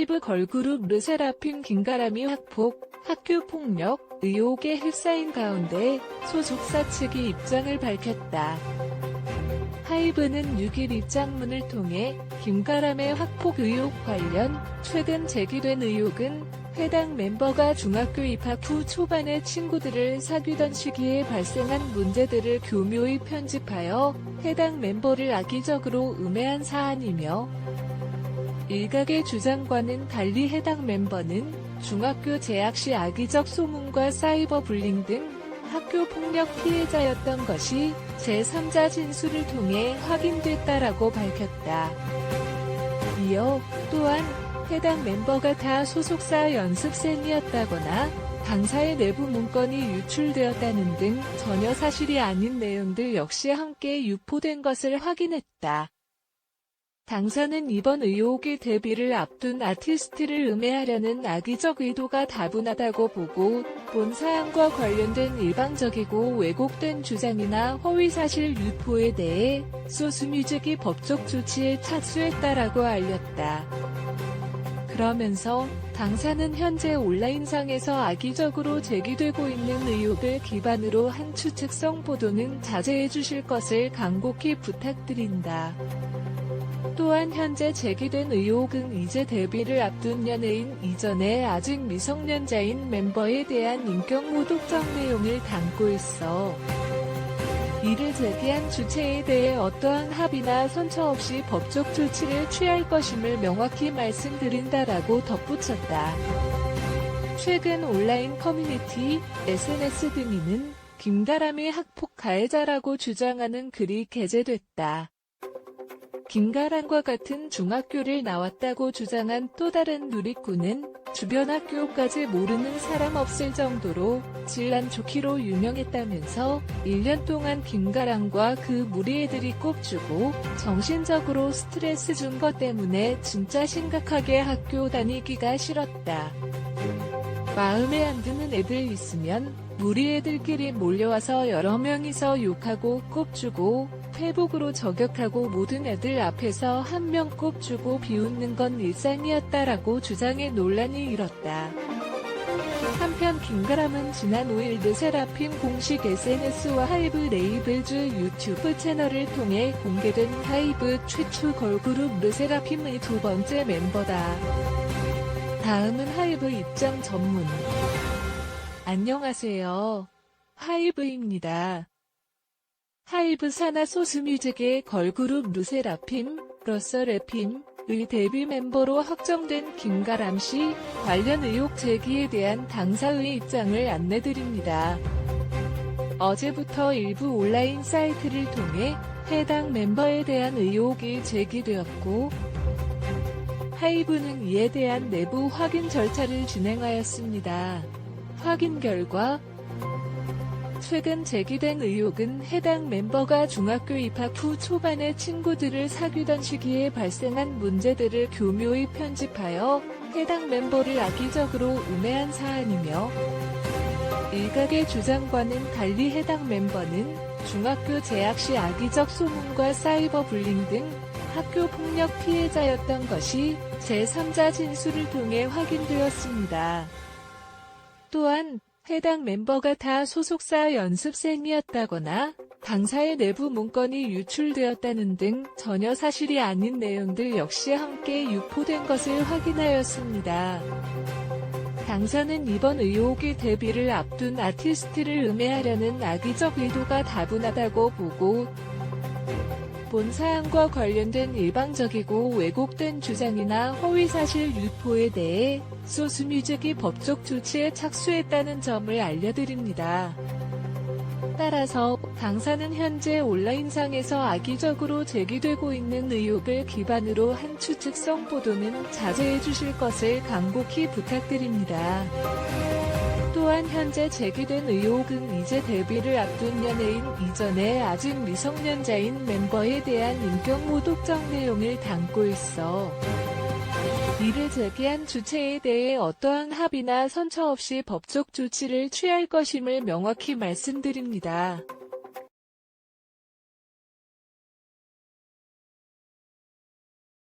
하이브 걸그룹 르세라핌 김가람이 학폭, 학교폭력 의혹에 휩싸인 가운데 소속사 측이 입장을 밝혔다. 하이브는 6일 입장문을 통해 김가람의 학폭 의혹 관련 최근 제기된 의혹은 해당 멤버가 중학교 입학 후 초반에 친구들을 사귀던 시기에 발생한 문제들을 교묘히 편집하여 해당 멤버를 악의적으로 음해한 사안이며, 일각의 주장과는 달리 해당 멤버는 중학교 재학 시 악의적 소문과 사이버 불링 등 학교 폭력 피해자였던 것이 제3자 진술을 통해 확인됐다라고 밝혔다. 이어 또한 해당 멤버가 다 소속사 연습생이었다거나 당사의 내부 문건이 유출되었다는 등 전혀 사실이 아닌 내용들 역시 함께 유포된 것을 확인했다. 당사는 이번 의혹의 데뷔를 앞둔 아티스트를 음해하려는 악의적 의도가 다분하다고 보고, 본 사안과 관련된 일방적이고 왜곡된 주장이나 허위사실 유포에 대해 소스뮤직이 법적 조치에 착수했다라고 알렸다. 그러면서 당사는 현재 온라인상에서 악의적으로 제기되고 있는 의혹을 기반으로 한 추측성 보도는 자제해 주실 것을 간곡히 부탁드린다. 또한 현재 제기된 의혹은 이제 데뷔를 앞둔 연예인 이전에 아직 미성년자인 멤버에 대한 인격모독적 내용을 담고 있어 이를 제기한 주체에 대해 어떠한 합의나 선처 없이 법적 조치를 취할 것임을 명확히 말씀드린다라고 덧붙였다. 최근 온라인 커뮤니티, SNS 등에는 김가람이 학폭 가해자라고 주장하는 글이 게재됐다. 김가람과 같은 중학교를 나왔다고 주장한 또 다른 누리꾼은 주변 학교까지 모르는 사람 없을 정도로 질 안 좋기로 유명했다면서 1년 동안 김가람과 그 무리 애들이 꼽주고 정신적으로 스트레스 준 것 때문에 진짜 심각하게 학교 다니기가 싫었다. 마음에 안 드는 애들 있으면 무리 애들끼리 몰려와서 여러 명이서 욕하고 꼽주고 회복으로 저격하고 모든 애들 앞에서 한 명 꼽주고 비웃는 건 일상이었다라고 주장해 논란이 일었다. 한편 김가람은 지난 5일 르세라핌 공식 SNS와 하이브 레이블즈 유튜브 채널을 통해 공개된 하이브 최초 걸그룹 르세라핌의 두 번째 멤버다. 다음은 하이브 입장 전문. 안녕하세요. 하이브입니다. 하이브 산하 소스뮤직의 걸그룹 르세라핌, 의 데뷔 멤버로 확정된 김가람 씨 관련 의혹 제기에 대한 당사의 입장을 안내드립니다. 어제부터 일부 온라인 사이트를 통해 해당 멤버에 대한 의혹이 제기되었고, 하이브는 이에 대한 내부 확인 절차를 진행하였습니다. 확인 결과 최근 제기된 의혹은 해당 멤버가 중학교 입학 후 초반에 친구들을 사귀던 시기에 발생한 문제들을 교묘히 편집하여 해당 멤버를 악의적으로 음해한 사안이며, 일각의 주장과는 달리 해당 멤버는 중학교 재학 시 악의적 소문과 사이버 불링 등 학교 폭력 피해자였던 것이 제3자 진술을 통해 확인되었습니다. 또한 해당 멤버가 다 소속사 연습생이었다거나 당사의 내부 문건이 유출되었다는 등 전혀 사실이 아닌 내용들 역시 함께 유포된 것을 확인하였습니다. 당사는 이번 의혹의 데뷔를 앞둔 아티스트를 음해하려는 악의적 의도가 다분하다고 보고, 본 사안과 관련된 일방적이고 왜곡된 주장이나 허위사실 유포에 대해 소스뮤직이 법적 조치에 착수했다는 점을 알려드립니다. 따라서 당사는 현재 온라인상에서 악의적으로 제기되고 있는 의혹을 기반으로 한 추측성 보도는 자제해 주실 것을 간곡히 부탁드립니다. 또한 현재 제기된 의혹은 이제 데뷔를 앞둔 연예인 이전에 아직 미성년자인 멤버에 대한 인격모독적 내용을 담고 있어 이를 제기한 주체에 대해 어떠한 합의나 선처 없이 법적 조치를 취할 것임을 명확히 말씀드립니다.